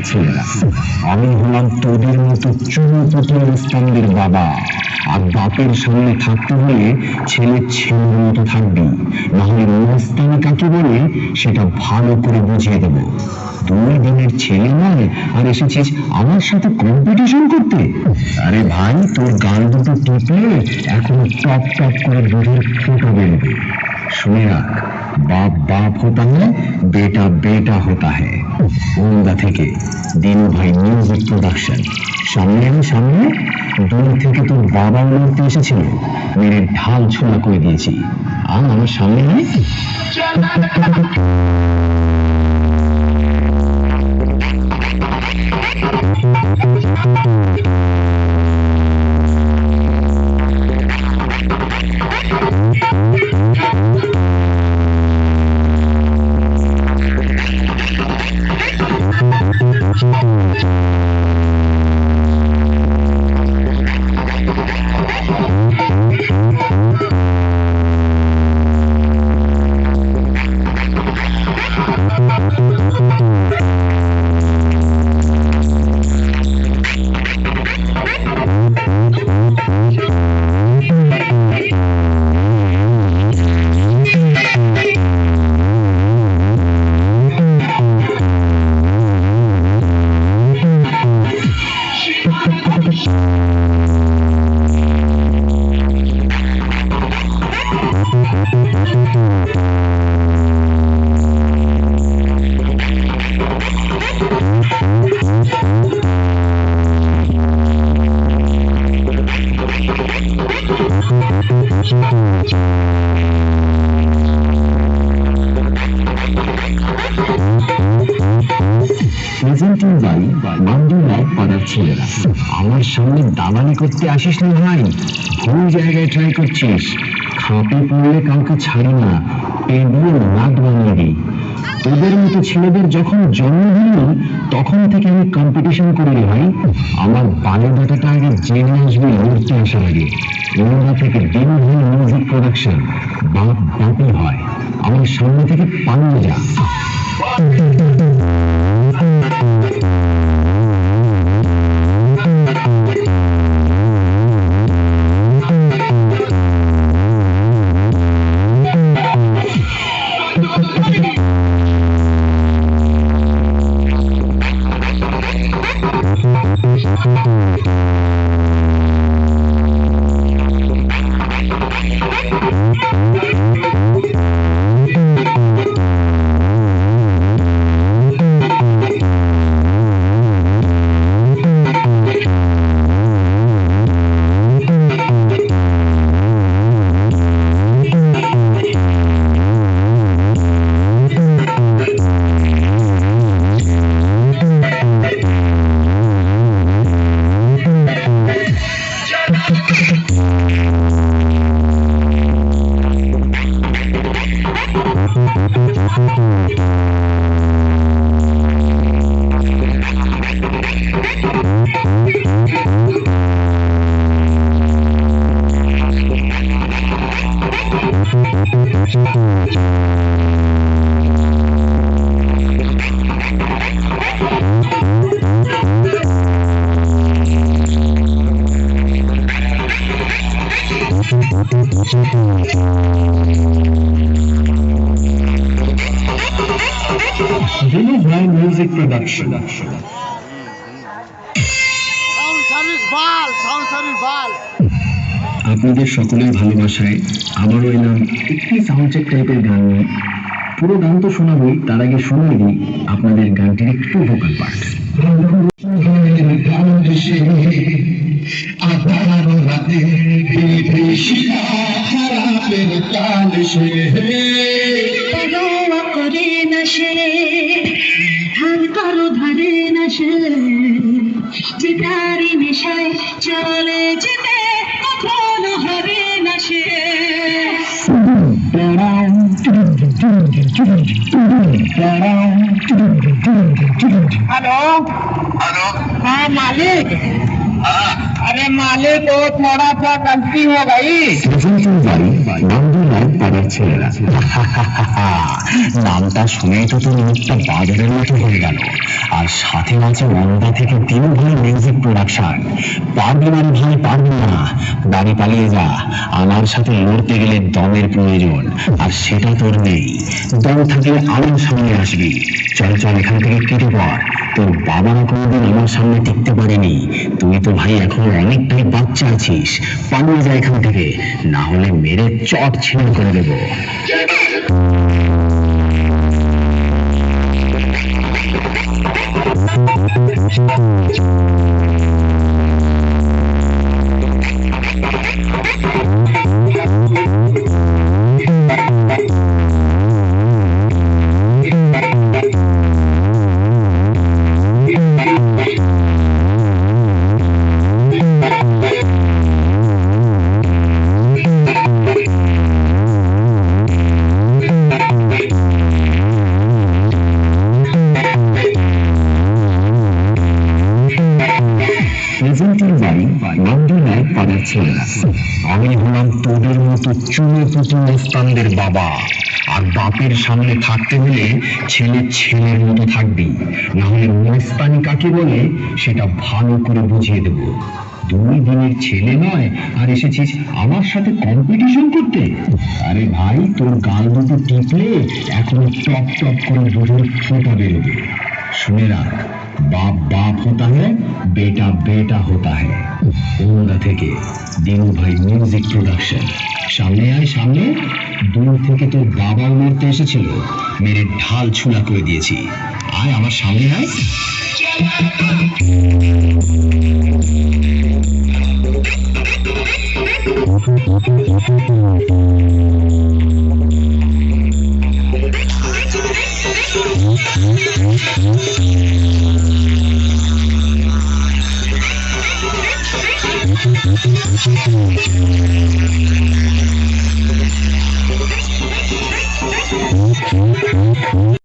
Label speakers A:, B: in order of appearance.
A: ছেলেরা। আমি হলাম তোদের মতো চুনোপুটি অনুষ্ঠানদের বাবা। আর বাপের সামনে থাকতে হলে ছেলে ছেলের মতো থাকবি, নাহলে অনুষ্ঠানে কাকে বলে সেটা ভালো করে বুঝিয়ে দেব। 2 দিনের ছেলে নয় আর এসেছিস আমার সাথে কম্পিটিশন করতে? আরে ভাই, তোর গাল দুটো টিপলে এখন টপ টপ করে দুধের ফোঁটা বেরোবে। শুনে রাখ, बाप बाप होता है, बेटा बेटा होता है। ওন্দা থেকে দিনু ভাই মিউজিক প্রোডাকশন। সামনে সামনে দূর থেকে তোর বাবা লড়তে এসেছিল, মেরে ঢাল ছোড়া করে দিয়েছি। আর আমার সামনে নেই। ছেলেরা আমার সামনে দালালি করতে আসিস না ভাই, ভুল জায়গায় ট্রাই করছিস। খাপে পড়লে কাউকে ছাড়ি না, পেডিয়ে নাট বানিয়ে দিই। তোদের মতো ছেলেদের যখন জন্ম দিল তখন থেকে আমি কম্পিটিশন করি ভাই। আমার বায়োডাটাটা আগে জেনে আসবে লড়তে আসার আগে। ওরা থেকে দিনু ভাই মিউজিক প্রোডাকশন, বাপ বাপই হয়। আমার সামনে থেকে পালিয়ে যা। দিনু ভাই মিউজিক প্রোডাকশন। আপনাদের সকলের ভালোবাসায় আবারও এলাম একটি সাউন্ড চেক টাইপের গান নিয়ে। পুরো গান তো শোনাবই, তার আগে শুনিয়ে দিই আপনাদের গানটির একটু ভোকাল পার্ট।
B: চলে যেতে কখনো হবে না সে। Hello
C: hello.
B: हाँ मालिक।
C: हाँ।
B: अरे मालिक वो थोड़ा सा गलती हो गई।
A: भाई নয় পাড়ার ছেলেরা। নামটা শুনেই তো তোর মুখটা বাজারের মতো হয়ে গেল। আর সাথে আছে মন্দা থেকে তিন ভাই মিউজিক প্রোডাকশন। পারবি না রে ভাই, পারবি না। বাড়ি পালিয়ে যা। আমার সাথে লড়তে গেলে দমের প্রয়োজন, আর সেটা তোর নেই। দম থাকলে আমার সামনে আসবি। চল চল এখান থেকে কেটে পড়। তোর বাবারা কোনোদিন আমার সামনে টিকতে পারেনি। তুই তো ভাই এখন অনেকটাই বাচ্চা আছিস। পালিয়ে যা এখান থেকে, না হলে মেরে চট ছিঁড়ে করে দেবো। প্রেজেন্টের বাড়ি নন্দীনায় পাড়ার ছেলেরা। আমি হলাম তোদের মতো চুনো পুঁটি মস্তানদের বাবা। আর বাপের সামনে থাকতে হলে ছেলে ছেলের মতো থাকবি, না হলে মস্তানি কাকে বলে সেটা ভালো করে বুঝিয়ে দেব। 2 দিনের ছেলে নয় আর এসেছিস আমার সাথে কম্পিটিশন করতে? আরে ভাই, তোর গাল দুটো টিপলে এখন টপ টপ করে দুধের ফোঁটা বেরোবে। শুনে রাখ, बाप बाप होता है, बेटा बेटा होता है। ওন্দা থেকে দিনু ভাই মিউজিক প্রোডাকশন। সামনে আয় সামনে। দূর থেকে তোর বাবা মরতে এসেছিল, মেরে ঢাল ছুলা করে দিয়েছি। আয় আমার সামনে আয়।